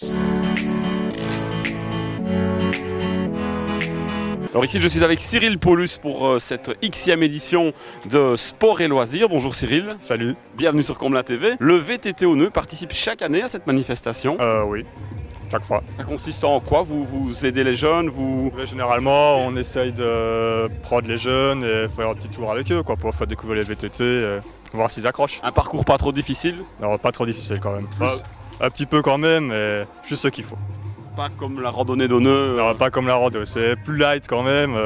Alors ici je suis avec Cyril Paulus pour cette Xème édition de Sport et Loisirs. Bonjour Cyril. Salut. Bienvenue sur Comblain TV. Le VTT Auneux participe chaque année à cette manifestation. Oui, chaque fois. Ça consiste en quoi? Vous aidez les jeunes, Mais généralement, on essaye de prendre les jeunes et faire un petit tour avec eux pour faire découvrir les VTT, voir s'ils accrochent. Un parcours pas trop difficile? Non, pas trop difficile quand même. Un petit peu quand même, mais juste ce qu'il faut. Pas comme la randonnée d'Auneux. Non, pas comme la rando, c'est plus light quand même,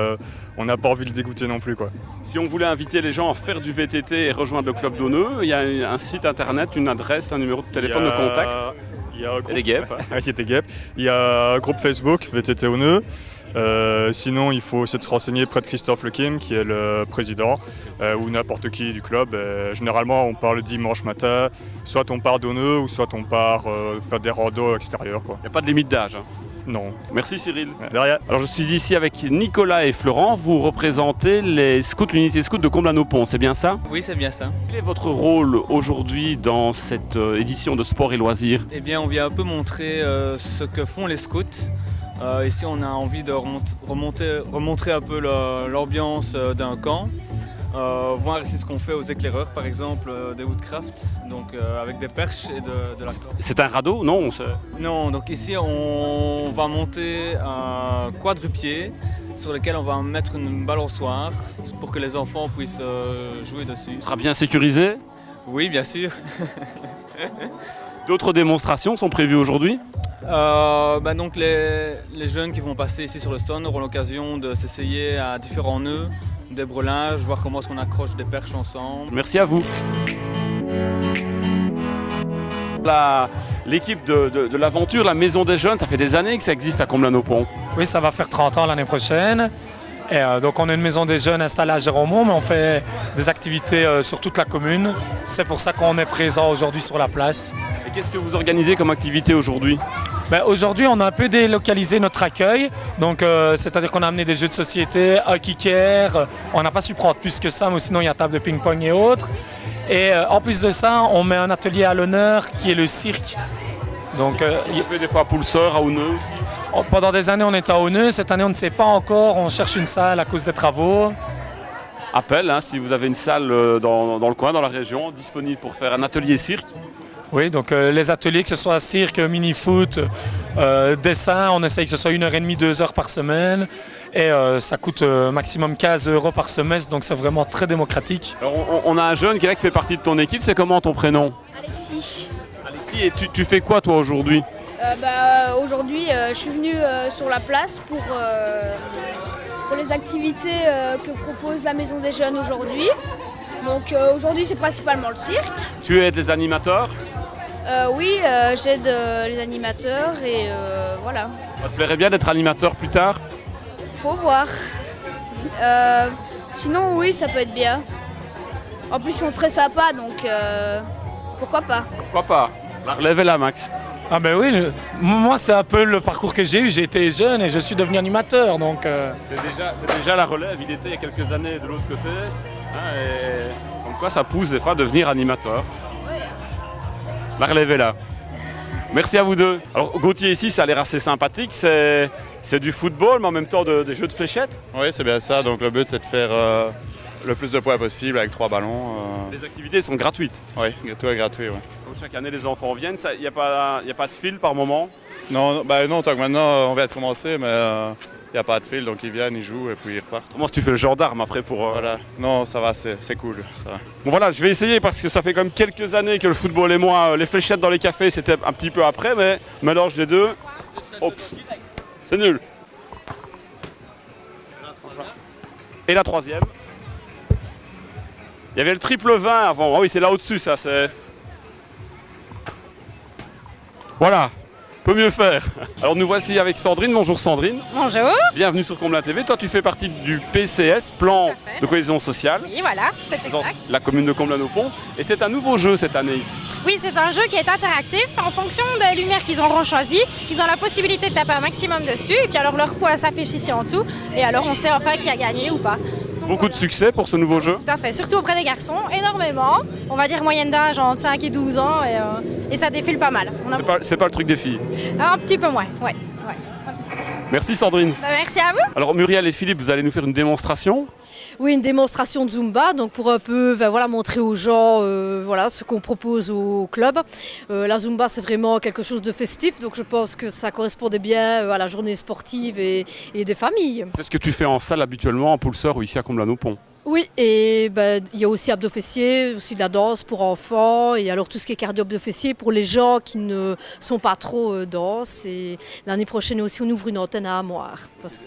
on n'a pas envie de le dégoûter non plus. Si on voulait inviter les gens à faire du VTT et rejoindre le club d'Auneux, il y a un site internet, une adresse, un numéro de téléphone de contact. Il y a un groupe, des guêpes. Il y a un groupe Facebook VTT Auneux. Sinon, il faut essayer de se renseigner près de Christophe Lequim, qui est le président, ou n'importe qui du club. Généralement, on part le dimanche matin, soit on part d'Auneux, ou soit on part faire des randos extérieurs. Il n'y a pas de limite d'âge. Non. Merci Cyril. De rien. Alors je suis ici avec Nicolas et Florent. Vous représentez les scouts, l'unité scout de Comblain-au-Pont, c'est bien ça? Oui, c'est bien ça. Quel est votre rôle aujourd'hui dans cette édition de Sport et Loisirs? Eh bien, on vient un peu montrer ce que font les scouts. Ici, on a envie de remontrer un peu l'ambiance d'un camp. Voir ici ce qu'on fait aux éclaireurs, par exemple, des woodcraft, donc avec des perches et de la corde. C'est un radeau, non? Non, donc ici, on va monter un quadrupied sur lequel on va mettre une balançoire pour que les enfants puissent jouer dessus. Ce sera bien sécurisé? Oui, bien sûr. D'autres démonstrations sont prévues aujourd'hui? Donc les jeunes qui vont passer ici sur le stand auront l'occasion de s'essayer à différents nœuds, des brelages, voir comment est-ce qu'on accroche des perches ensemble. Merci à vous. L'équipe de l'aventure, la Maison des Jeunes, ça fait des années que ça existe à Comblain-au-Pont. Oui, ça va faire 30 ans l'année prochaine. Et donc on a une maison des jeunes installée à Géromont, mais on fait des activités sur toute la commune. C'est pour ça qu'on est présent aujourd'hui sur la place. Et qu'est-ce que vous organisez comme activité aujourd'hui? Aujourd'hui, on a un peu délocalisé notre accueil. Donc, c'est-à-dire qu'on a amené des jeux de société, un kicker. On n'a pas su prendre plus que ça, mais sinon il y a table de ping-pong et autres. Et en plus de ça, on met un atelier à l'honneur qui est le cirque. Donc, il fait des fois à Poulseur, à Auneux aussi. Pendant des années, on était à Auneux. Cette année, on ne sait pas encore. On cherche une salle à cause des travaux. Appel, si vous avez une salle dans le coin, dans la région, disponible pour faire un atelier cirque. Oui, donc les ateliers, que ce soit cirque, mini-foot, dessin, on essaye que ce soit 1h30, 2 heures par semaine. Et ça coûte maximum 15 € par semestre, donc c'est vraiment très démocratique. Alors, on a un jeune qui est là qui fait partie de ton équipe. C'est comment ton prénom? Alexis. Alexis, et tu fais quoi toi aujourd'hui? Aujourd'hui, je suis venue sur la place pour les activités que propose la Maison des Jeunes aujourd'hui. Donc aujourd'hui, c'est principalement le cirque. Tu aides les animateurs? Oui, j'aide les animateurs et voilà. Ça te plairait bien d'être animateur plus tard? Faut voir. Sinon, oui, ça peut être bien. En plus, ils sont très sympas, donc pourquoi pas? Pourquoi pas? La relève est là, Max. Ah ben oui, moi c'est un peu le parcours que j'ai eu. J'ai été jeune et je suis devenu animateur, donc... C'est déjà la relève. Il était il y a quelques années de l'autre côté. Et comme quoi ça pousse des fois à devenir animateur. La relève est là. Merci à vous deux. Alors Gauthier ici, ça a l'air assez sympathique. C'est du football, mais en même temps des jeux de fléchettes. Oui, c'est bien ça. Donc le but, c'est de faire le plus de points possible avec 3 ballons. Les activités sont gratuites. Oui, tout est gratuit. Ouais. Donc chaque année, les enfants viennent. Il n'y a pas de fil par moment? Non, tant que maintenant, on vient de commencer, mais il n'y a pas de fil. Donc ils viennent, ils jouent et puis ils repartent. Comment tu fais le gendarme après pour... Voilà. Non, ça va, c'est cool. Ça va. Bon voilà, je vais essayer parce que ça fait quand même quelques années que le football et moi, les fléchettes dans les cafés, c'était un petit peu après, mais mélange des deux. Hop. C'est nul. Et la troisième. Il y avait le triple 20 avant. Ah oui, c'est là au-dessus, ça. C'est... Voilà. Peut mieux faire. Alors nous voici avec Sandrine. Bonjour Sandrine. Bonjour. Bienvenue sur Comblain TV. Toi tu fais partie du PCS, Plan de cohésion sociale. Oui voilà, c'est exact. La commune de Comblain-au-Pont. Et c'est un nouveau jeu cette année ici. Oui, c'est un jeu qui est interactif. En fonction des lumières qu'ils auront choisies, ils ont la possibilité de taper un maximum dessus. Et puis alors leur poids s'affiche ici en dessous. Et alors on sait enfin qui a gagné ou pas. Beaucoup de succès pour ce nouveau jeu. Tout à fait, surtout auprès des garçons, énormément. On va dire moyenne d'âge entre 5 et 12 ans. et ça défile pas mal. C'est pas le truc des filles. Un petit peu moins, ouais. Merci Sandrine. Bah, merci à vous. Alors Muriel et Philippe, vous allez nous faire une démonstration. Oui, une démonstration de Zumba, donc pour un peu montrer aux gens ce qu'on propose au club. La Zumba, c'est vraiment quelque chose de festif, donc je pense que ça correspondait bien à la journée sportive et des familles. C'est ce que tu fais en salle habituellement, en Poulseur ou ici à Comblain-au-Pont. Oui, et il y a aussi abdos fessiers, aussi de la danse pour enfants, et alors tout ce qui est cardio abdos fessiers pour les gens qui ne sont pas trop danse. Et l'année prochaine aussi, on ouvre une antenne à Amoir.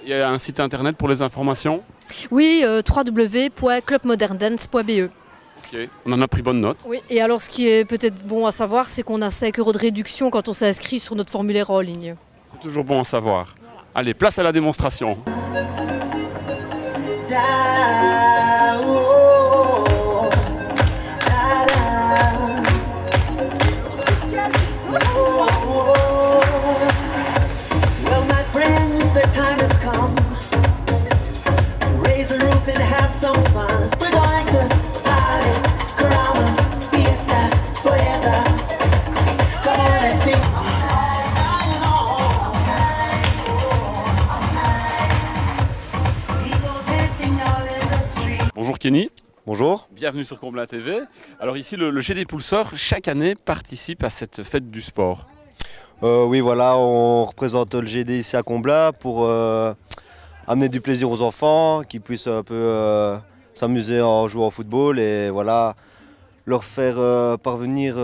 Il y a un site internet pour les informations. Oui, www.clubmoderndance.be. Ok, on en a pris bonne note. Oui, et alors ce qui est peut-être bon à savoir, c'est qu'on a 5 € de réduction quand on s'inscrit sur notre formulaire en ligne. C'est toujours bon à savoir. Allez, place à la démonstration. Bonjour Kenny. Bonjour. Bienvenue sur Comblain TV. Alors ici, le GD Poulseur, chaque année, participe à cette fête du sport. Oui, voilà, on représente le GD ici à Comblain pour amener du plaisir aux enfants, qu'ils puissent un peu s'amuser en jouant au football et voilà, leur faire parvenir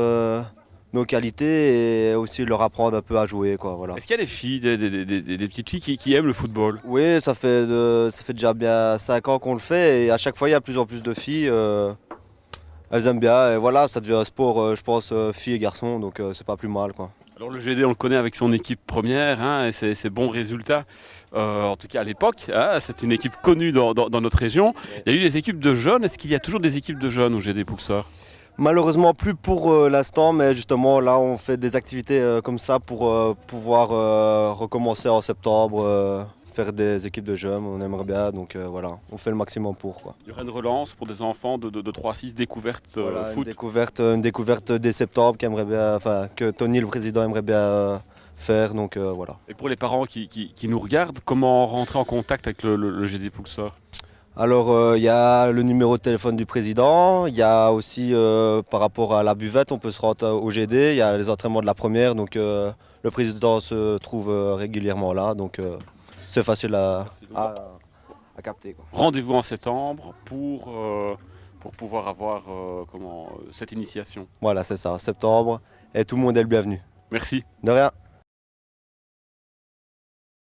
nos qualités et aussi leur apprendre un peu à jouer, quoi, voilà. Est-ce qu'il y a des filles, des petites filles qui aiment le football? Oui, ça fait déjà bien 5 ans qu'on le fait et à chaque fois il y a de plus en plus de filles. Elles aiment bien et voilà, ça devient un sport, je pense, filles et garçons, donc c'est pas plus mal, quoi. Alors le GD, on le connaît avec son équipe première hein, et ses bons résultats. En tout cas à l'époque, hein, c'est une équipe connue dans notre région. Il y a eu des équipes de jeunes. Est-ce qu'il y a toujours des équipes de jeunes au GD Poulseur? Malheureusement plus pour l'instant, mais justement là on fait des activités comme ça pour pouvoir recommencer en septembre, faire des équipes de jeunes, on aimerait bien, donc voilà, on fait le maximum pour, quoi. Il y aura une relance pour des enfants de 3 à 6, découverte Voilà, foot. Une découverte dès septembre que Tony le président aimerait bien faire, donc voilà. Et pour les parents qui nous regardent, comment rentrer en contact avec le GD Poulseur? Alors il y a le numéro de téléphone du président, il y a aussi par rapport à la buvette, on peut se rendre au GD, il y a les entraînements de la première, donc le président se trouve régulièrement là, donc c'est facile à capter, quoi. Rendez-vous en septembre pour pouvoir avoir cette initiation. Voilà, c'est ça, septembre, et tout le monde est le bienvenu. Merci. De rien.